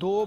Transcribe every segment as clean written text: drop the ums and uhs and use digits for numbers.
2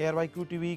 ARYQ TV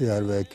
ARYQ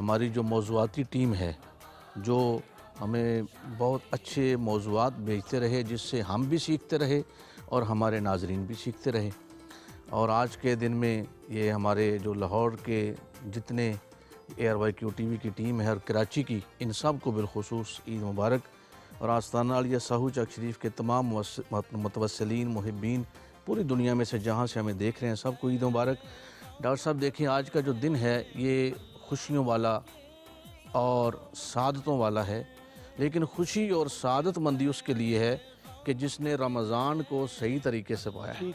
ہماری جو موضوعاتی team ہے جو ہمیں بہت اچھے موضوعات بھیجتے رہے، جس سے ہم بھی سیکھتے رہے اور ہمارے ناظرین بھی سیکھتے رہے۔ اور آج کے دن میں یہ ہمارے جو لاہور کے جتنے ARYQ TV کی ٹیم ہے اور کراچی کی، ان سب کو بالخصوص عید مبارک، اور آستانہ عالیہ ساہو چک شریف کے تمام متوسلین محبین پوری دنیا میں سے جہاں سے ہمیں دیکھ رہے ہیں سب کو عید مبارک۔ ڈاکٹر صاحب دیکھیں، آج کا جو دن ہے یہ خوشیوں والا اور سعادتوں والا ہے، لیکن خوشی اور سعادت مندی اس کے لیے ہے کہ جس نے رمضان کو صحیح طریقے سے پایا ہے،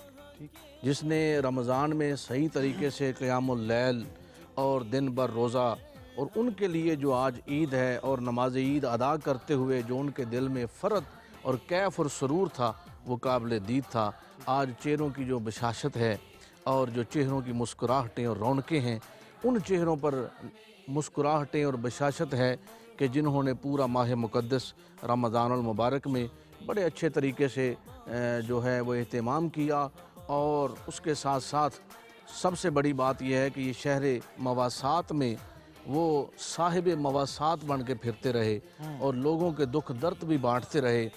جس نے رمضان میں صحیح طریقے سے قیام اللیل اور دن بھر روزہ، اور ان کے لیے جو آج عید ہے اور نماز عید ادا کرتے ہوئے جو ان کے دل میں فرحت اور کیف اور سرور تھا وہ قابل دید تھا۔ آج چہروں کی جو بشاشت ہے اور جو چہروں کی مسکراہٹیں اور رونقیں ہیں، ان چہروں پر مسکراہٹیں اور بشاشت ہے کہ جنہوں نے پورا ماہ مقدس رمضان المبارک میں بڑے اچھے طریقے سے جو ہے وہ اہتمام کیا، اور اس کے ساتھ ساتھ سب سے بڑی بات یہ ہے کہ یہ شہر مواسات میں وہ صاحب مواسات بن کے پھرتے رہے اور لوگوں کے دکھ درد بھی بانٹتے رہے۔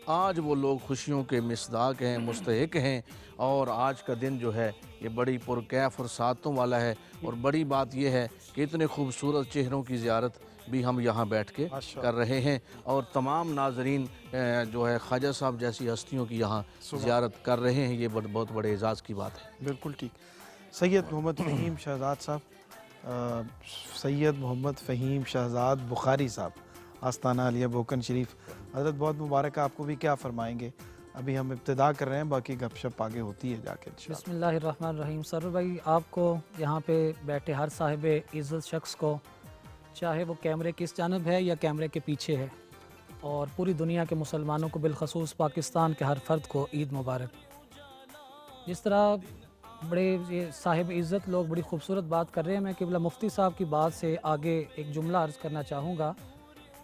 آج وہ لوگ خوشیوں کے مصداق ہیں، مستحق ہیں، اور آج کا دن جو ہے یہ بڑی پرکیف اور سعادتوں والا ہے۔ اور بڑی بات یہ ہے کہ اتنے خوبصورت چہروں کی زیارت بھی ہم یہاں بیٹھ کے کر رہے ہیں، اور تمام ناظرین جو ہے خواجہ صاحب جیسی ہستیوں کی یہاں زیارت کر رہے ہیں، یہ بہت بڑے اعزاز کی بات ہے۔ بالکل ٹھیک۔ سید محمد فہیم شہزاد صاحب، سید محمد فہیم شہزاد بخاری صاحب، آستانہ عالیہ بوکن شریف، حضرت بہت مبارک، آپ کو بھی کیا فرمائیں گے؟ ابھی ہم ابتدا کر رہے ہیں، باقی گپ شپ آگے ہوتی ہے جا کے انشاءاللہ۔ بسم اللہ الرحمن الرحیم۔ سرور بھائی، آپ کو یہاں پہ بیٹھے ہر صاحب عزت شخص کو، چاہے وہ کیمرے کس جانب ہے یا کیمرے کے پیچھے ہے، اور پوری دنیا کے مسلمانوں کو بالخصوص پاکستان کے ہر فرد کو عید مبارک۔ جس طرح بڑے یہ صاحب عزت لوگ بڑی خوبصورت بات کر رہے ہیں، میں قبلہ مفتی صاحب کی بات سے آگے ایک جملہ عرض کرنا چاہوں گا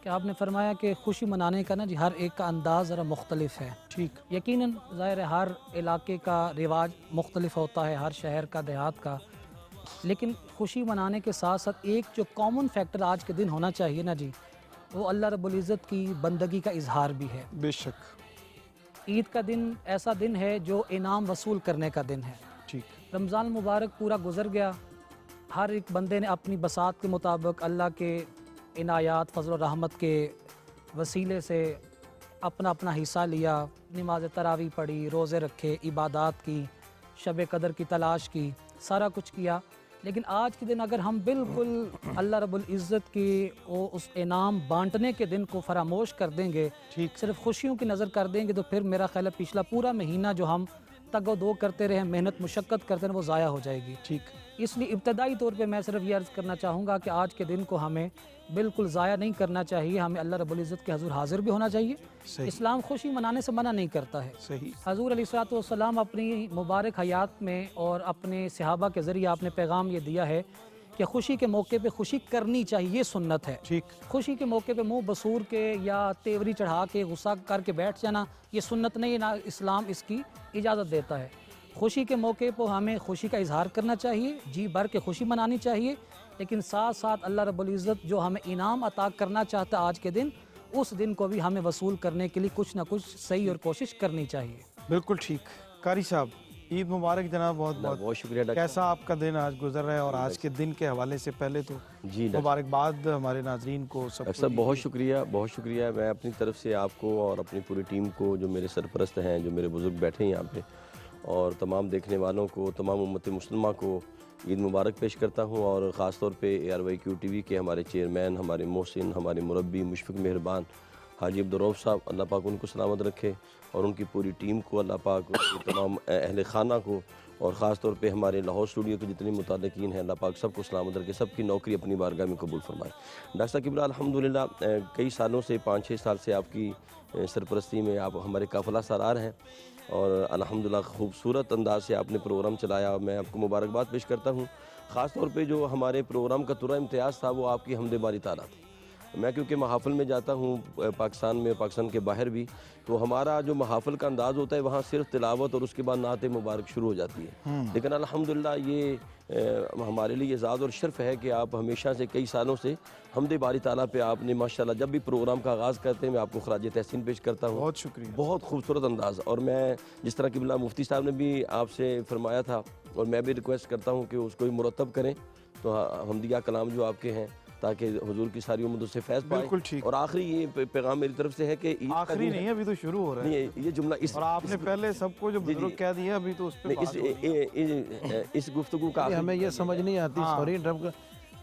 کہ آپ نے فرمایا کہ خوشی منانے کا جی ہر ایک کا انداز ذرا مختلف ہے۔ ٹھیک، یقیناً ظاہر ہے ہر علاقے کا رواج مختلف ہوتا ہے، ہر شہر کا، دیہات کا، لیکن خوشی منانے کے ساتھ ساتھ ایک جو کامن فیکٹر آج کے دن ہونا چاہیے جی، وہ اللہ رب العزت کی بندگی کا اظہار بھی ہے۔ بے شک۔ عید کا دن ایسا دن ہے جو انعام وصول کرنے کا دن ہے۔ ٹھیک، رمضان مبارک پورا گزر گیا، ہر ایک بندے نے اپنی بساط کے مطابق اللہ کے عنایات، فضل و رحمت کے وسیلے سے اپنا اپنا حصہ لیا، نماز تراویح پڑھی، روزے رکھے، عبادات کی، شب قدر کی تلاش کی، سارا کچھ کیا۔ لیکن آج کے دن اگر ہم بالکل اللہ رب العزت کی اس انعام بانٹنے کے دن کو فراموش کر دیں گے، صرف خوشیوں کی نظر کر دیں گے، تو پھر میرا خیال ہے پچھلا پورا مہینہ جو ہم تگ و دو کرتے رہے، محنت مشقت کرتے رہے، وہ ضائع ہو جائے گی۔ ٹھیک، اس لیے ابتدائی طور پہ میں صرف یہ عرض کرنا چاہوں گا کہ آج کے دن کو ہمیں بالکل ضائع نہیں کرنا چاہیے، ہمیں اللہ رب العزت کے حضور حاضر بھی ہونا چاہیے۔ صحیح، اسلام خوشی منانے سے منع نہیں کرتا ہے۔ صحیح، حضور علیہ الصلوۃ والسلام اپنی مبارک حیات میں اور اپنے صحابہ کے ذریعے آپ نے پیغام یہ دیا ہے کہ خوشی کے موقع پہ خوشی کرنی چاہیے، یہ سنت ہے۔ ٹھیک، خوشی کے موقع پہ منہ بسور کے یا تیوری چڑھا کے غصہ کر کے بیٹھ جانا یہ سنت نہیں ہے، نہ اسلام اس کی اجازت دیتا ہے۔ خوشی کے موقع پہ ہمیں خوشی کا اظہار کرنا چاہیے، جی بھر کے خوشی منانی چاہیے، لیکن ساتھ ساتھ اللہ رب العزت جو ہمیں انعام عطا کرنا چاہتا ہے آج کے دن، اس دن کو بھی ہمیں وصول کرنے کے لیے کچھ نہ کچھ صحیح اور کوشش کرنی چاہیے۔ بالکل ٹھیک۔ قاری صاحب، عید مبارک جناب، بہت بہت شکریہ ڈاکٹر کیسا آپ کا دن آج گزر رہا ہے؟ اور آج کے دن کے حوالے سے پہلے تو جی ڈاکٹر مبارکباد ہمارے ناظرین کو سب ڈاکٹر صاحب، بہت شکریہ، بہت شکریہ۔ میں اپنی طرف سے آپ کو اور اپنی پوری ٹیم کو، جو میرے سرپرست ہیں، جو میرے بزرگ بیٹھے ہیں یہاں پہ، اور تمام دیکھنے والوں کو، تمام امت مسلمہ کو عید مبارک پیش کرتا ہوں، اور خاص طور پہ ARYQ TV کے ہمارے چیئرمین، ہمارے محسن، ہمارے مربی، مشفق مہربان حاجی عبدالرؤف صاحب، اللہ پاک ان کو سلامت رکھے، اور ان کی پوری ٹیم کو اللہ پاک، ان کے تمام اہل خانہ کو، اور خاص طور پہ ہمارے لاہور اسٹوڈیو کے جتنے متعلقین ہیں، اللہ پاک سب کو سلامت رکھے، سب کی نوکری اپنی بارگاہ میں قبول فرمائے۔ ڈاکٹر صاحب قبلہ، الحمدللہ کئی سالوں سے، 5-6 سال سے آپ کی سرپرستی میں آپ ہمارے قافلہ سالار ہیں، اور الحمدللہ خوبصورت انداز سے آپ نے پروگرام چلایا۔ میں آپ کو مبارکباد پیش کرتا ہوں۔ خاص طور پہ جو ہمارے پروگرام کا ترا امتیاز تھا وہ آپ کی حمد باری تعالیٰ تھی۔ میں کیونکہ محافل میں جاتا ہوں پاکستان میں، پاکستان کے باہر بھی، تو ہمارا جو محافل کا انداز ہوتا ہے وہاں صرف تلاوت اور اس کے بعد نعت مبارک شروع ہو جاتی ہے، لیکن الحمدللہ یہ ہمارے لیے اعزاز اور شرف ہے کہ آپ ہمیشہ سے کئی سالوں سے حمد باری تعالیٰ پہ آپ نے ماشاءاللہ جب بھی پروگرام کا آغاز کرتے ہیں میں آپ کو خراج تحسین پیش کرتا ہوں. بہت شکریہ. بہت خوبصورت انداز. اور میں جس طرح قبلہ مفتی صاحب نے بھی آپ سے فرمایا تھا اور میں بھی ریکویسٹ کرتا ہوں کہ اس کو مرتب کریں تو حمدیہ کلام جو آپ کے ہیں تاکہ حضور کی ساری امت اس سے فیض پائے. بالکل ٹھیک. اور آخری یہ پیغام میری طرف سے ہے کہ آخری نہیں ابھی تو شروع ہو رہا ہے. نہیں یہ جملہ اور آپ نے پہلے سب کو جو بزرگ کہہ دیا ابھی تو اس پہ اس گفتگو کا ہمیں یہ سمجھ نہیں آتی سوری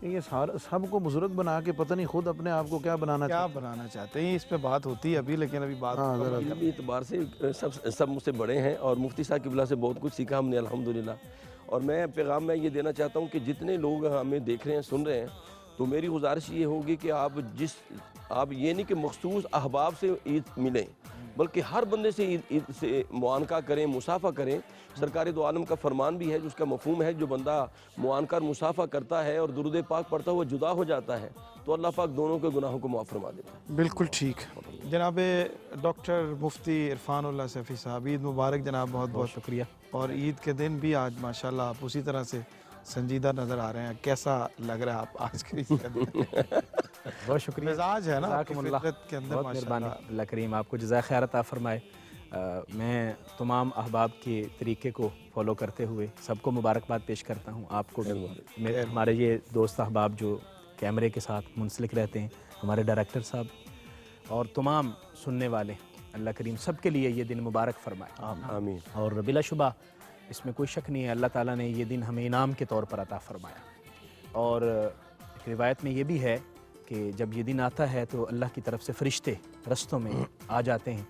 یہ سب کو بزرگ بنا کے پتہ نہیں خود اپنے آپ کو کیا بنانا چاہتے ہیں. اس پہ بات ہوتی ہے ابھی لیکن ابھی بات علمی اعتبار سے سب مجھ سے بڑے ہیں اور مفتی صاحب قبلہ سے بہت کچھ سیکھا ہم نے الحمدللہ. اور میں پیغام میں یہ دینا چاہتا ہوں کہ جتنے لوگ ہمیں دیکھ رہے ہیں سن رہے ہیں تو میری گزارش یہ ہوگی کہ آپ یہ نہیں کہ مخصوص احباب سے عید ملیں بلکہ ہر بندے سے عید سے معانقہ کریں، مصافحہ کریں. سرکار دو عالم کا فرمان بھی ہے جس کا مفہوم ہے جو بندہ معانقہ اور مصافحہ کرتا ہے اور درود پاک پڑھتا ہوا جدا ہو جاتا ہے تو اللہ پاک دونوں کے گناہوں کو معاف فرما دیتا ہے. بالکل ٹھیک. جناب ڈاکٹر مفتی عرفان اللہ سیفی صاحب عید مبارک جناب. بہت بہت شکریہ. اور عید کے دن بھی آج ماشاءاللہ آپ اسی طرح سے سنجیدہ نظر آ رہے ہیں. کیسا لگ رہا ہے آپ آج کے عید کا دن؟ بہت شکریہ. مزاج ہے نا جزاکم اللہ. فطرت کے اندر بہت ماشاءاللہ. مہربانی. اللہ کریم آپ کو جزائے خیر عطا فرمائے. میں تمام احباب کے طریقے کو فالو کرتے ہوئے سب کو مبارکباد پیش کرتا ہوں. آپ کو ہمارے یہ دوست احباب جو کیمرے کے ساتھ منسلک رہتے ہیں، ہمارے ڈائریکٹر صاحب اور تمام سننے والے، اللہ کریم سب کے لیے یہ دن مبارک فرمائے. آمین. اور بلا شبہ اس میں کوئی شک نہیں ہے اللہ تعالیٰ نے یہ دن ہمیں انعام کے طور پر عطا فرمایا. اور ایک روایت میں یہ بھی ہے کہ جب یہ دن آتا ہے تو اللہ کی طرف سے فرشتے رستوں میں آ جاتے ہیں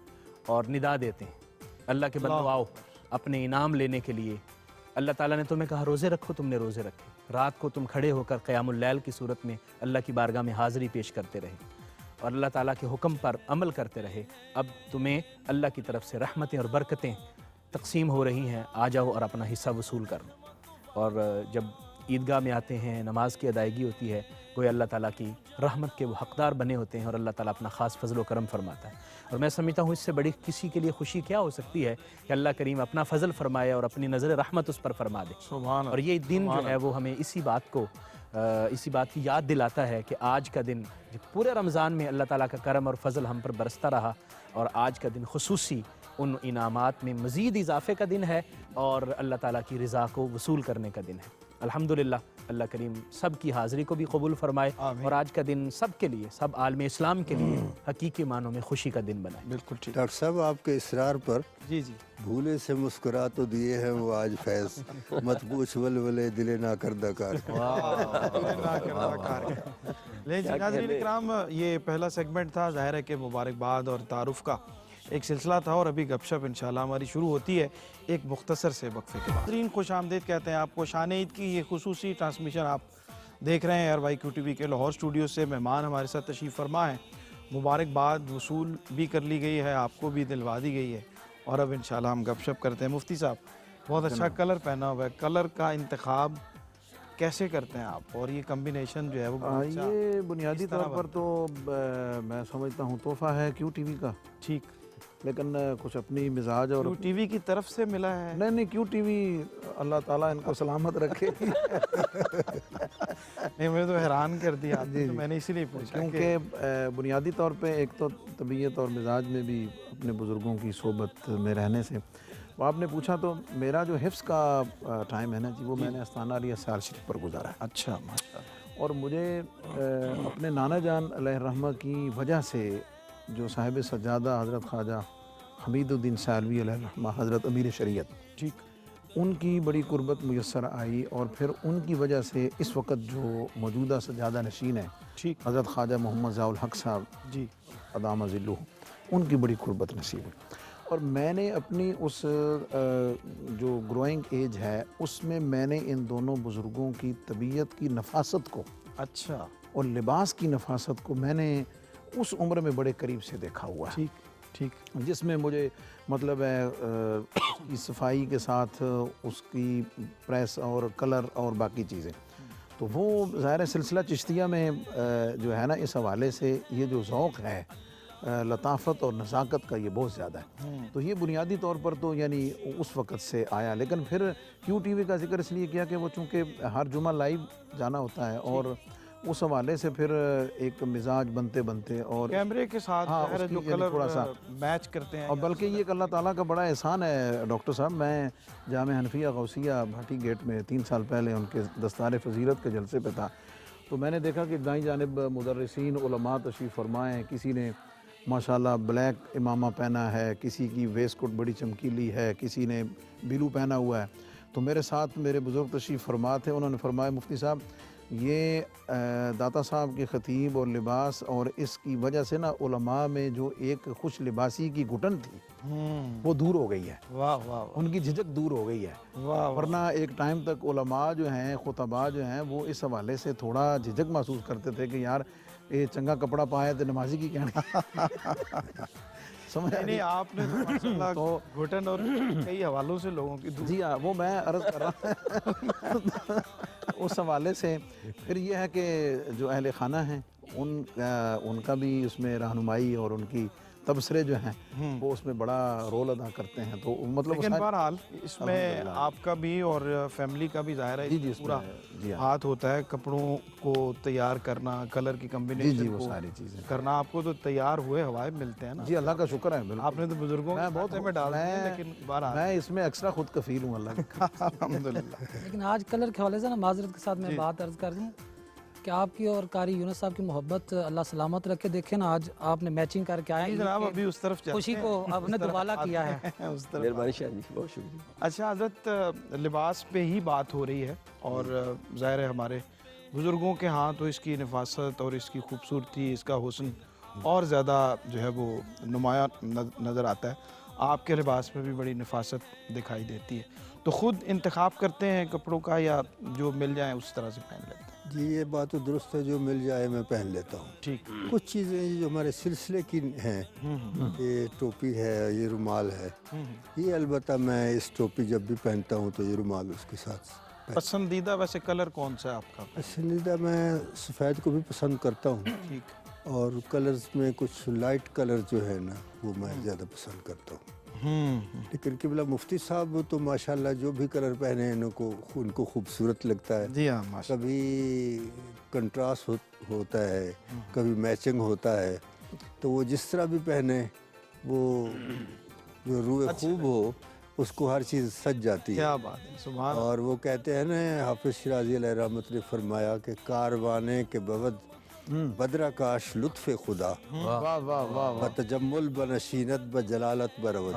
اور ندا دیتے ہیں، اللہ کے بندو آؤ اپنے انعام لینے کے لیے. اللہ تعالیٰ نے تمہیں کہا روزے رکھو، تم نے روزے رکھے. رات کو تم کھڑے ہو کر قیام اللیل کی صورت میں اللہ کی بارگاہ میں حاضری پیش کرتے رہے اور اللہ تعالیٰ کے حکم پر عمل کرتے رہے. اب تمہیں اللہ کی طرف سے رحمتیں اور برکتیں تقسیم ہو رہی ہیں، آ جاؤ اور اپنا حصہ وصول کرو. اور جب عیدگاہ میں آتے ہیں، نماز کی ادائیگی ہوتی ہے، گویا اللہ تعالیٰ کی رحمت کے وہ حقدار بنے ہوتے ہیں اور اللہ تعالیٰ اپنا خاص فضل و کرم فرماتا ہے. اور میں سمجھتا ہوں اس سے بڑی کسی کے لیے خوشی کیا ہو سکتی ہے کہ اللہ کریم اپنا فضل فرمائے اور اپنی نظر رحمت اس پر فرما دے. اور یہ دن جو ہے وہ ہمیں اسی بات کی یاد دلاتا ہے کہ آج کا دن پورے رمضان میں اللہ تعالیٰ کا کرم اور فضل ہم پر برستا رہا اور آج کا دن خصوصی ان انعامات میں مزید اضافے کا دن ہے اور اللہ تعالیٰ کی رضا کو وصول کرنے کا دن ہے. الحمدللہ اللہ کریم سب کی حاضری کو بھی قبول فرمائے اور آج کا دن سب کے لیے، سب عالم اسلام کے لیے حقیقی معنوں میں خوشی کا دن بنائے. بالکل ٹھیک. ڈاکٹر صاحب آپ کے اصرار پر جی بھولے سے مسکرا تو دیے ہیں وہ آج فیض، مت پوچھ ولولے دل نہ کردہ کار. لیکن ناظرین اکرام یہ پہلا سیگمنٹ تھا، ظاہر ہے کہ مبارکباد اور تعارف کا ایک سلسلہ تھا اور ابھی گپ شپ انشاءاللہ ہماری شروع ہوتی ہے ایک مختصر سے وقفے کے بعد. ناظرین خوش آمدید کہتے ہیں آپ کو. شان عید کی یہ خصوصی ٹرانسمیشن آپ دیکھ رہے ہیں RYQ TV کے لاہور اسٹوڈیو سے. مہمان ہمارے ساتھ تشریف فرما ہیں. مبارکباد وصول بھی کر لی گئی ہے، آپ کو بھی دلوا دی گئی ہے اور اب انشاءاللہ ہم گپ شپ کرتے ہیں. مفتی صاحب بہت اچھا کلر پہنا ہوا ہے، کلر کا انتخاب کیسے کرتے ہیں آپ اور یہ کمبینیشن جو ہے وہ یہ بنیادی طور پر تو میں سمجھتا ہوں تحفہ ہے QTV کا. ٹھیک. لیکن کچھ اپنی مزاج اور QTV کی طرف سے ملا ہے؟ نہیں QTV اللہ تعالیٰ ان کو سلامت رکھے. نہیں مجھے تو حیران کر دیا میں نے اسی لیے پوچھا کیونکہ بنیادی طور پہ ایک تو طبیعت اور مزاج میں بھی اپنے بزرگوں کی صحبت میں رہنے سے وہ آپ نے پوچھا تو میرا جو حفظ کا ٹائم ہے نا جی وہ میں نے استانہ علیہ سیال شریف پر گزارا ہے. اچھا ماشاءاللہ. اور مجھے اپنے نانا جان علیہ الرحمہ کی وجہ سے جو صاحب سجادہ حضرت خواجہ حمید الدین سیالوی علیہ الرحمہ حضرت امیر شریعت، ٹھیک، ان کی بڑی قربت میسر آئی اور پھر ان کی وجہ سے اس وقت جو موجودہ سجادہ نشین ہیں ٹھیک، حضرت خواجہ محمد ضیاء الحق صاحب جی ادام ذلہ، ان کی بڑی قربت نصیب ہوئی. اور میں نے اپنی اس جو گروئنگ ایج ہے اس میں میں نے ان دونوں بزرگوں کی طبیعت کی نفاست کو اچھا اور لباس کی نفاست کو میں نے اس عمر میں بڑے قریب سے دیکھا ہوا ہے. ٹھیک ٹھیک. جس میں مجھے مطلب ہے اس کی صفائی کے ساتھ اس کی پریس اور کلر اور باقی چیزیں. تو وہ ظاہر ہے سلسلہ چشتیہ میں جو ہے نا اس حوالے سے یہ جو ذوق ہے لطافت اور نزاکت کا یہ بہت زیادہ ہے. تو یہ بنیادی طور پر تو یعنی اس وقت سے آیا. لیکن پھر کیو ٹی وی کا ذکر اس لیے کیا کہ وہ چونکہ ہر جمعہ لائیو جانا ہوتا ہے اور اس حوالے سے پھر ایک مزاج بنتے اور کیمرے کے ساتھ ہاں، ظاہر ہے اس کی جو یعنی کلر تھوڑا سا میچ کرتے ہیں. اور بلکہ یہ ایک اللہ تعالیٰ کا بڑا احسان ہے ڈاکٹر صاحب. میں جامعہ حنفیہ غوثیہ بھاٹی گیٹ میں 3 سال پہلے ان کے دستار فضیلت کے جلسے پہ تھا. تو میں نے دیکھا کہ دائیں جانب مدرسین علماء تشریف فرمائے ہیں. کسی نے ماشاءاللہ بلیک امامہ پہنا ہے، کسی کی ویسٹ کوٹ بڑی چمکیلی ہے، کسی نے بلو پہنا ہوا ہے. تو میرے ساتھ میرے بزرگ تشریف فرما تھے. انہوں نے فرمایا مفتی صاحب یہ داتا صاحب کے خطیب اور لباس اور اس کی وجہ سے نا علماء میں جو ایک خوش لباسی کی گھٹن تھی وہ دور ہو گئی ہے. واہ واہ ان کی جھجک دور ہو گئی ہے. واہ. ورنہ ایک ٹائم تک علماء جو ہیں خطباء جو ہیں وہ اس حوالے سے تھوڑا جھجک محسوس کرتے تھے کہ یار یہ چنگا کپڑا پایا تو نمازی کی کہنا. سمجھ نہیں آپ نے تو ماشاءاللہ تو گھٹن اور کئی حوالوں سے لوگوں کی جی ہاں وہ میں عرض کر رہا ہوں. اس حوالے سے پھر یہ ہے کہ جو اہل خانہ ہیں ان کا بھی اس میں رہنمائی اور ان کی تبصرے جو ہیں وہ اس میں بڑا رول ادا کرتے ہیں. تو مطلب لیکن بہرحال اس میں آپ کا بھی اور فیملی کا بھی ظاہر ہے جی اس پورا جی ہاتھ ہوتا ہے. کپڑوں کو تیار کرنا، کلر کی جی کمبینیشن وہ کو ساری چیزیں کرنا. آپ کو تو تیار ہوئے ہوائے ملتے ہیں نا. جی اللہ کا شکر ہے. بالکل آپ نے تو بزرگوں میں کے بہت کھاتے میں ڈال دیا لیکن بہرحال میں اس میں ایکسٹرا خود کفیل ہوں اللہ کا. الحمدللہ. لیکن آج کلر کے حوالے سے نا معذرت کے ساتھ میں بات عرض کر دوں کہ آپ کی اور قاری یونس صاحب کی محبت اللہ سلامت رکھے. دیکھیں نا آج آپ نے میچنگ کر کے آئے جناب ابھی اس طرف چلتے خوشی ہیں. کو آپ نے دوبالا کیا ہے. اس طرف مہربانی شاہ جی، بہت شکریہ. اچھا حضرت لباس پہ ہی بات ہو رہی ہے اور ظاہر ہے ہمارے بزرگوں کے ہاں تو اس کی نفاست اور اس کی خوبصورتی، اس کا حسن اور زیادہ جو ہے وہ نمایاں نظر آتا ہے. آپ کے لباس میں بھی بڑی نفاست دکھائی دیتی ہے. تو خود انتخاب کرتے ہیں کپڑوں کا یا جو مل جائیں اس طرح سے پہن لیتے ہیں؟ جی یہ بات تو درست ہے، جو مل جائے میں پہن لیتا ہوں. ٹھیک. کچھ چیزیں جو ہمارے سلسلے کی ہیں، یہ ٹوپی ہے، یہ رومال ہے، یہ البتہ میں اس ٹوپی جب بھی پہنتا ہوں تو یہ رومال اس کے ساتھ. پسندیدہ ویسے کلر کون سا ہے آپ کا؟ پسندیدہ میں سفید کو بھی پسند کرتا ہوں ٹھیک. اور کلرز میں کچھ لائٹ کلر جو ہے نا وہ میں زیادہ پسند کرتا ہوں. لیکن قبلہ مفتی صاحب تو ماشاءاللہ جو بھی کلر پہنے ہیں ان کو خوبصورت لگتا ہے. جی ہاں ماشاء کبھی کنٹراسٹ ہوتا ہے، کبھی میچنگ ہوتا ہے. تو وہ جس طرح بھی پہنے وہ جو روح خوب ہو اس کو ہر چیز سج جاتی ہے. کیا بات ہے، سبحان. اور وہ کہتے ہیں نا حافظ شیرازی علیہ رحمت نے فرمایا کہ کاروانے کے بغد بدرہ کاش لطف خدا واہ واہ واہ. بتجمل بنشینت بجلالت برود.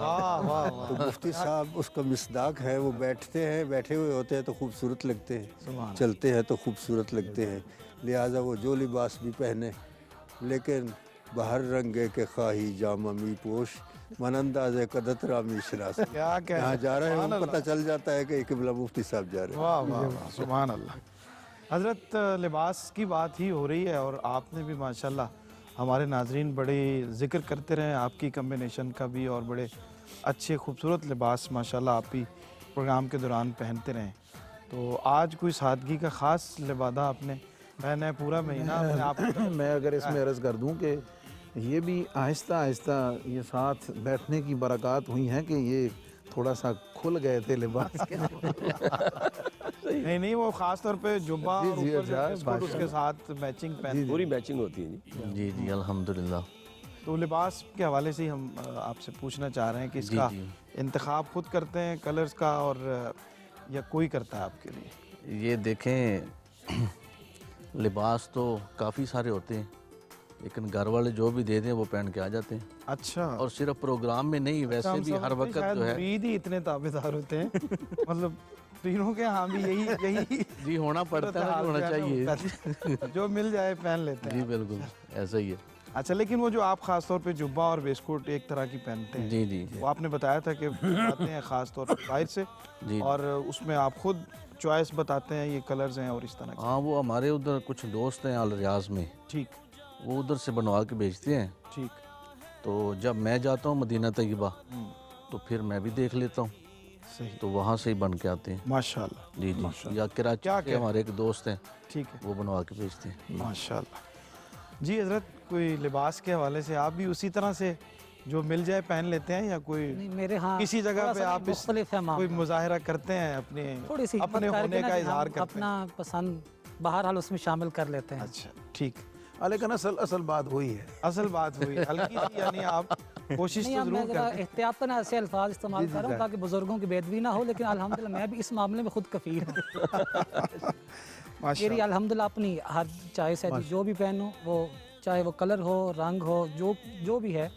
تو مفتی صاحب اس کا مصداق ہے. وہ بیٹھے ہوئے ہوتے ہیں تو خوبصورت لگتے ہیں، چلتے ہیں تو خوبصورت لگتے ہیں. لہٰذا وہ جو لباس بھی پہنے لیکن بہر رنگے کے خواہی جامہ می پوش من انداز قدت رامی شناس. کیا یہاں جا رہے ہیں پتہ چل جاتا ہے کہ قبلہ مفتی صاحب جا رہے ہیں. واہ واہ واہ، سبحان اللہ. حضرت لباس کی بات ہی ہو رہی ہے اور آپ نے بھی ماشاءاللہ ہمارے ناظرین بڑے ذکر کرتے رہے آپ کی کمبینیشن کا بھی اور بڑے اچھے خوبصورت لباس ماشاءاللہ آپ بھی پروگرام کے دوران پہنتے رہیں. تو آج کوئی سادگی کا خاص لبادہ آپ نے پہنا ہے پورا مہینہ میں آپ میں اگر اس میں عرض کر دوں کہ یہ بھی آہستہ آہستہ یہ ساتھ بیٹھنے کی برکات ہوئی ہیں کہ یہ تھوڑا سا کھل گئے تھے لباس کے. نہیں وہ خاص طور پہ جبہ اور جی اوپر سے اچھا، بسکٹ اس کے ساتھ میچنگ پہن. پوری میچنگ ہوتی ہے جی. جی الحمدللہ. تو لباس کے حوالے سے ہی ہم آپ سے پوچھنا چاہ رہے ہیں کہ اس کا انتخاب خود کرتے ہیں کلرز کا اور یا کوئی کرتا ہے آپ کے لیے؟ یہ دیکھیں لباس تو کافی سارے ہوتے ہیں لیکن گھر والے جو بھی دے دیں وہ پہن کے آ جاتے ہیں. اچھا. اور صرف پروگرام میں نہیں ویسے بھی ہر وقت جو ہے مرید ہی اتنے تابعدار ہوتے ہیں مطلب پیروں کے ہاں بھی یہی جی ہونا پڑتا ہے، ہونا چاہیے. جو مل جائے پہن لیتے ہیں. جی بالکل ایسا ہی ہے. اچھا لیکن وہ جو آپ خاص طور پہ جبہ اور ویسکوٹ ایک طرح کی پہنتے ہیں جی جی وہ آپ نے بتایا تھا کہ آتے ہیں خاص طور پر باہر سے اور اس میں آپ خود چوائس بتاتے ہیں یہ کلرز ہیں اور اس طرح کے. ہاں وہ ہمارے ادھر کچھ دوست ہیں الریاض میں، ٹھیک. وہ ادھر سے بنوا کے بھیجتے ہیں. ٹھیک. تو جب میں جاتا ہوں مدینہ طیبہ تو پھر میں بھی دیکھ لیتا ہوں. صحیح، تو وہاں سے ہی بن کے آتے ہیں ماشاءاللہ، جی جی، یا کراچی کیا کے ہمارے ایک دوست ہیں ٹھیک ہے، وہ بنوا کے بھیجتے ہیں۔ ماشاءاللہ۔ جی حضرت، کوئی لباس کے حوالے سے آپ بھی اسی طرح سے جو مل جائے پہن لیتے ہیں، یا کوئی نہیں، میرے ہاں کسی جگہ تھوڑا پہ سا آپ مختلف ہے کوئی معاملہ، مظاہرہ کرتے ہیں اپنے تھوڑی سی اپنے ہمت کر ہونے کے نا کا کہ اظہار ہم کرتے ہیں؟ اپنا پسند بہرحال اس میں شامل کر لیتے ہیں۔ اچھا ٹھیک، لیکن اصل بات وہی ہے۔ اصل بات ہوئی ہلکی سی، یعنی آپ کوشش نہیں، تو اب میں ضرور ذرا کرتے ہیں۔ احتیاطاً ایسے الفاظ استعمال کر رہا ہوں تاکہ بزرگوں کی بے ادبی نہ ہو، لیکن الحمدللہ میں بھی اس معاملے میں خود کفیل ہوں۔ میری الحمدللہ اپنی ہر چوائس ہے، جو بھی پہنوں وہ چاہے وہ کلر ہو، رنگ ہو، جو بھی ہے،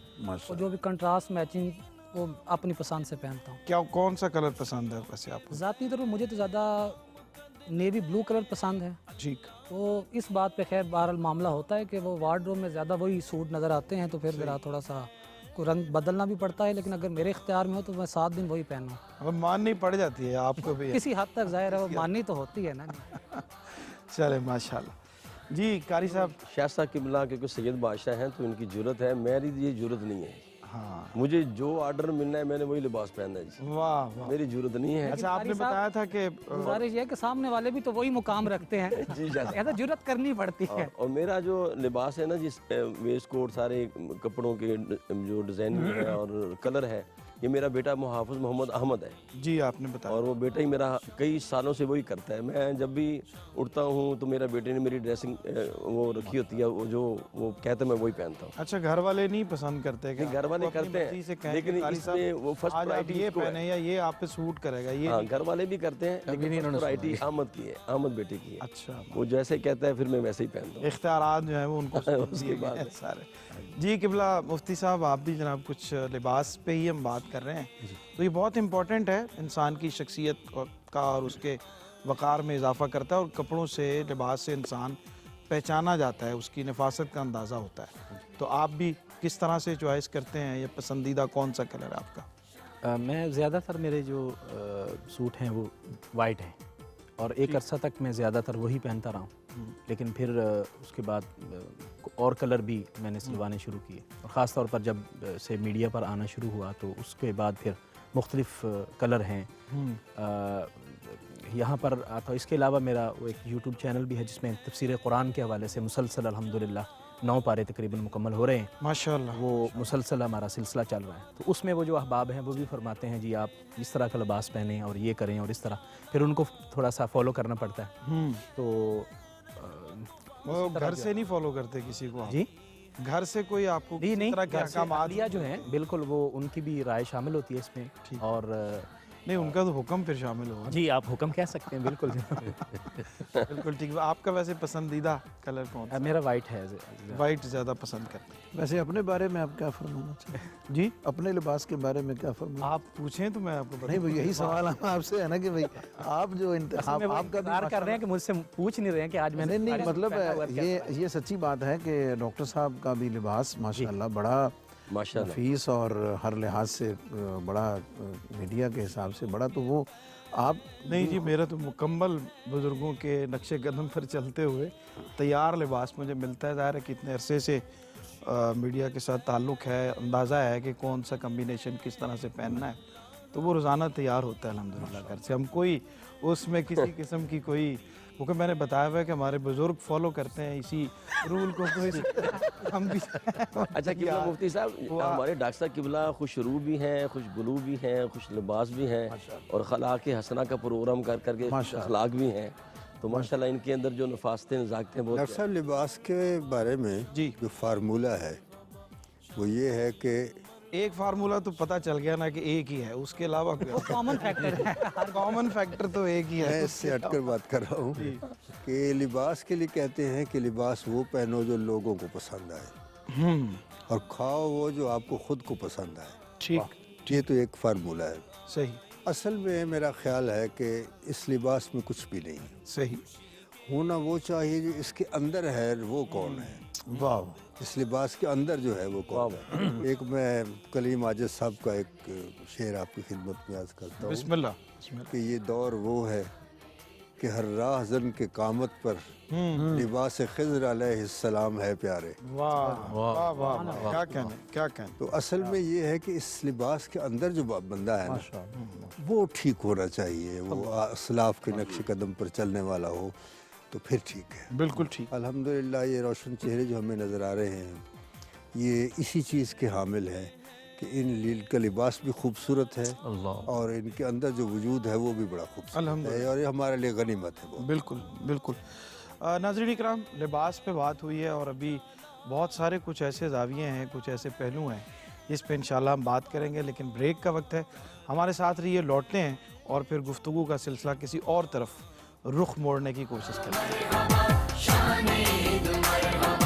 وہ جو بھی کنٹراسٹ میچنگ، وہ اپنی پسند سے پہنتا ہوں۔ کیا کون سا کلر پسند ہے ویسے آپ کو؟ ذاتی طور پر مجھے تو زیادہ نیوی بلو کلر پسند ہے۔ ٹھیک، تو اس بات پہ خیر بہرحال معاملہ ہوتا ہے کہ وہ وارڈروب میں زیادہ وہی سوٹ نظر آتے ہیں، تو پھر میرا تھوڑا سا کوئی رنگ بدلنا بھی پڑتا ہے، لیکن اگر میرے اختیار میں ہو تو میں 7 دن وہی پہنوں۔ اب ماننی پڑ جاتی ہے آپ کو بھی۔ کسی حد تک ظاہر ہے وہ ماننی تو ہوتی ہے نا۔ چلے ماشاءاللہ۔ جی قاری صاحب، شائستہ قبلہ کیونکہ سید بادشاہ ہیں تو ان کی جرت ہے، میری یہ جرت نہیں ہے۔ ہاں، مجھے جو آرڈر ملنا ہے میں نے وہی لباس پہننا ہے جی، واہ واہ۔ میری جرت نہیں ہے۔ اچھا، آپ نے بتایا تھا کہ گزارش یہ ہے کہ سامنے والے بھی تو وہی مقام رکھتے ہیں، ایسا جرت کرنی پڑتی ہے۔ اور میرا جو لباس ہے نا، جس ویسٹ کوٹ سارے کپڑوں کے جو ڈیزائن ہے اور کلر ہے، یہ میرا بیٹا محافظ محمد احمد ہے، جی آپ نے بتایا، اور وہ بیٹا ہی میرا کئی سالوں سے وہی کرتا ہے۔ میں جب بھی اٹھتا ہوں تو میرا بیٹے نے میری ڈریسنگ وہ رکھی ہوتی ہے، وہ جو وہ کہتا ہے میں وہی پہنتا ہوں۔ اچھا گھر والے نہیں پسند کرتے کہ گھر والے کرتے ہیں، لیکن اس میں وہ فرسٹ آج آپ پرائرٹی یہ پہنے یا یہ آپ پہ سوٹ کرے گا، یہ ہاں گھر والے بھی کرتے ہیں، لیکن فرسٹ پرائرٹی احمد کی ہے، احمد بیٹے کی ہے۔ اچھا، وہ جیسے کہتا ہے پھر میں ویسے ہی پہنتا ہوں۔ اختیارات جو ہیں وہ ان کو اس کے بعد سارے۔ جی قبلہ مفتی صاحب، آپ بھی جناب کچھ لباس پہ ہی ہم بات کر رہے ہیں، تو یہ بہت امپورٹنٹ ہے، انسان کی شخصیت کا اور اس کے وقار میں اضافہ کرتا ہے، اور کپڑوں سے، لباس سے انسان پہچانا جاتا ہے، اس کی نفاست کا اندازہ ہوتا ہے۔ تو آپ بھی کس طرح سے چوائس کرتے ہیں، یا پسندیدہ کون سا کلر ہے آپ کا؟ میں زیادہ تر میرے جو سوٹ ہیں وہ وائٹ ہیں، اور ایک عرصہ تک میں زیادہ تر وہی پہنتا رہا ہوں، لیکن پھر اس کے بعد اور کلر بھی میں نے سلوانے شروع کیے، اور خاص طور پر جب سے میڈیا پر آنا شروع ہوا تو اس کے بعد پھر مختلف کلر ہیں یہاں پر آتا۔ اس کے علاوہ میرا وہ ایک یوٹیوب چینل بھی ہے جس میں تفسیر قرآن کے حوالے سے مسلسل الحمدللہ 9 پارے تقریباً مکمل ہو رہے ہیں، ماشاءاللہ، وہ مسلسل ہمارا سلسلہ چل رہا ہے۔ تو اس میں وہ جو احباب ہیں وہ بھی فرماتے ہیں جی آپ اس طرح کا لباس پہنیں اور یہ کریں اور اس طرح، پھر ان کو تھوڑا سا فالو کرنا پڑتا ہے۔ تو وہ گھر سے نہیں فالو کرتے کسی کو؟ جی گھر سے کوئی آپ کو نہیں، کسی طرح کے گھر سے احکامات اہلیہ جو ہیں بالکل وہ ان کی بھی رائے شامل ہوتی ہے اس میں، اور نہیں، ان کا تو حکم پھر شامل ہوگا۔ جی آپ حکم کہہ سکتے ہیں، بالکل بالکل ٹھیک۔ آپ کا ویسے پسندیدہ کلر کون سا؟ میرا وائٹ ہے۔ وائٹ زیادہ پسند کرتے ہیں؟ ویسے اپنے بارے میں آپ کیا فرمانا چاہیں؟ جی اپنے لباس کے بارے میں کیا فرمانا؟ آپ پوچھیں تو میں آپ کو نہیں، وہ یہی سوال ہم آپ سے ہے نا کہ بھائی آپ جو انتخاب آپ کا بھی کر رہے ہیں کہ مجھ سے پوچھ نہیں رہے ہیں کہ آج میں نہیں مطلب یہ سچی بات ہے کہ ڈاکٹر صاحب کا بھی لباس ماشاءاللہ بڑا ماشاءاللہ نفیس اور ہر لحاظ سے بڑا، میڈیا کے حساب سے بڑا، تو وہ آپ نہیں جی، میرا تو مکمل بزرگوں کے نقش قدم پر چلتے ہوئے تیار لباس مجھے ملتا ہے۔ ظاہر ہے کہ اتنے عرصے سے میڈیا کے ساتھ تعلق ہے، اندازہ ہے کہ کون سا کمبینیشن کس طرح سے پہننا ہے، تو وہ روزانہ تیار ہوتا ہے الحمدللہ گھر سے۔ ہم کوئی اس میں کسی قسم کی کوئی، کیونکہ میں نے بتایا ہوا ہے کہ ہمارے بزرگ فالو کرتے ہیں اسی رول کو، ہم بھی۔ اچھا قبلہ مفتی صاحب، ہمارے ڈاکٹر صاحب قبلہ خوش رو بھی ہیں، خوش گلو بھی ہیں، خوش لباس بھی ہیں، اور خلاق حسنہ کا پروگرام کر کے اخلاق بھی ہیں، تو ماشاءاللہ ان کے اندر جو نفاستیں نزاکتیں بہت ڈاکٹر صاحب لباس کے بارے میں جو فارمولہ ہے وہ یہ ہے کہ ایک فارمولہ تو پتہ چل گیا نا کہ ایک ہی ہے، اس کے علاوہ کامن فیکٹر ہے، کامن فیکٹر تو ایک ہی ہے۔ میں اس سے ہٹ کر بات کر رہا ہوں کہ لباس کے لیے کہتے ہیں کہ لباس وہ پہنو جو لوگوں کو پسند آئے، اور کھاؤ وہ جو آپ کو خود کو پسند آئے۔ ٹھیک، یہ تو ایک فارمولہ ہے۔ صحیح، اصل میں میرا خیال ہے کہ اس لباس میں کچھ بھی نہیں صحیح، ہونا وہ چاہیے جو اس کے اندر ہے وہ کون ہے، واہ، اس لباس کے اندر جو ہے وہ کون ہے۔ ایک میں کلیم عاجز صاحب کا ایک شعر آپ کی خدمت میں عرض کرتا ہوں بسم اللہ، بسم اللہ۔ کہ یہ دور وہ ہے کہ ہر راہ زن کے قامت پر لباس خضر علیہ السلام ہے پیارے. واہ واہ واہ واہ، کیا کہنے کیا کہنے. تو اصل میں یہ ہے کہ اس لباس کے اندر جو بندہ ہے نا وہ ٹھیک ہونا چاہیے، وہ اسلاف کے نقش قدم پر چلنے والا ہو تو پھر ٹھیک ہے. بالکل ٹھیک. الحمدللہ یہ روشن چہرے جو ہمیں نظر آ رہے ہیں یہ اسی چیز کے حامل ہیں کہ ان کا لباس بھی خوبصورت ہے اور ان کے اندر جو وجود ہے وہ بھی بڑا خوبصورت ہے اور یہ ہمارے لیے غنیمت ہے. بالکل بالکل. ناظرین اکرام، لباس پہ بات ہوئی ہے اور ابھی بہت سارے کچھ ایسے زاویے ہیں، کچھ ایسے پہلو ہیں جس پہ انشاءاللہ ہم بات کریں گے، لیکن بریک کا وقت ہے. ہمارے ساتھ رہیے، لوٹتے ہیں اور پھر گفتگو کا سلسلہ کسی اور طرف رخ موڑنے کی کوشش کرتے ہیں. شان عید مرحبا